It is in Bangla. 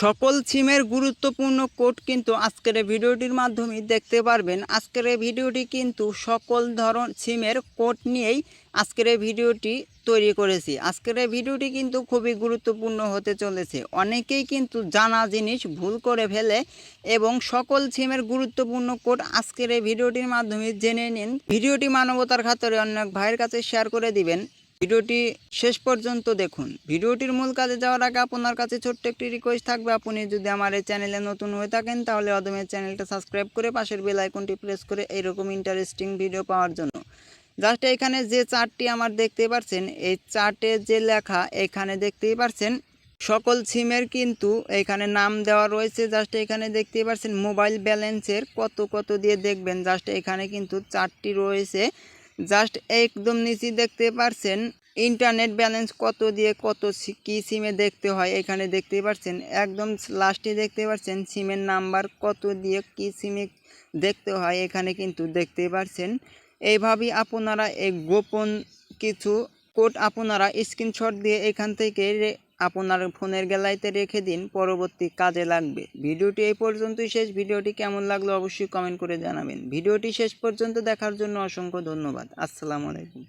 সকল সিমের গুরুত্বপূর্ণ কোড কিন্তু আজকের এই ভিডিওটির মাধ্যমে দেখতে পারবেন। আজকের এই ভিডিওটি কিন্তু সকল সিমের কোড নিয়েই আজকের এই ভিডিওটি তৈরি করেছি। আজকের এই ভিডিওটি কিন্তু খুবই গুরুত্বপূর্ণ হতে চলেছে। অনেকেই কিন্তু জানা জিনিস ভুল করে ফেলে এবং সকল সিমের গুরুত্বপূর্ণ কোড আজকের এই ভিডিওটির মাধ্যমে জেনে নিন। ভিডিওটি মানবতার খাতিরে অনেক ভাইয়ের কাছে শেয়ার করে দিবেন। ভিডিওটি শেষ পর্যন্ত দেখুন। ভিডিওটির মূল কাজে যাওয়ার আগে আপনার কাছে ছোট্ট একটি রিকোয়েস্ট থাকবে, আপনি যদি আমার এই চ্যানেলে নতুন হয়ে থাকেন তাহলে অদমের চ্যানেলটা সাবস্ক্রাইব করে পাশের বেল আইকনটি প্রেস করে এইরকম ইন্টারেস্টিং ভিডিও পাওয়ার জন্য। জাস্ট এখানে যে চার্টটি আমার দেখতে পাচ্ছেন, এই চার্টে যে লেখা এখানে দেখতেই পাচ্ছেন সকল সিমের কিন্তু এখানে নাম দেওয়া রয়েছে। জাস্ট এখানে দেখতেই পাচ্ছেন মোবাইল ব্যালেন্সের কত দিয়ে দেখবেন। জাস্ট এখানে কিন্তু চার্টটি রয়েছে। জাস্ট একদম নিচে দেখতে পাচ্ছেন ইন্টারনেট ব্যালেন্স কত দিয়ে কি সিমে দেখতে হয়, এখানে দেখতে পাচ্ছেন। একদম লাস্টে দেখতে পাচ্ছেন সিমের নাম্বার কত দিয়ে কি সিমে দেখতে হয়, এখানে কিন্তু দেখতে পাচ্ছেন। এইভাবেই আপনারা এই গোপন কিছু কোড আপনারা স্ক্রিনশট দিয়ে এখান থেকে আপনার ফোনের গ্যালারিতে রেখে দিন, পরবর্তী কাজে লাগবে। ভিডিওটি এই পর্যন্তই শেষ। ভিডিওটি কেমন লাগলো অবশ্যই কমেন্ট করে জানাবেন। ভিডিওটি শেষ পর্যন্ত দেখার জন্য অসংখ্য ধন্যবাদ। আসসালামু আলাইকুম।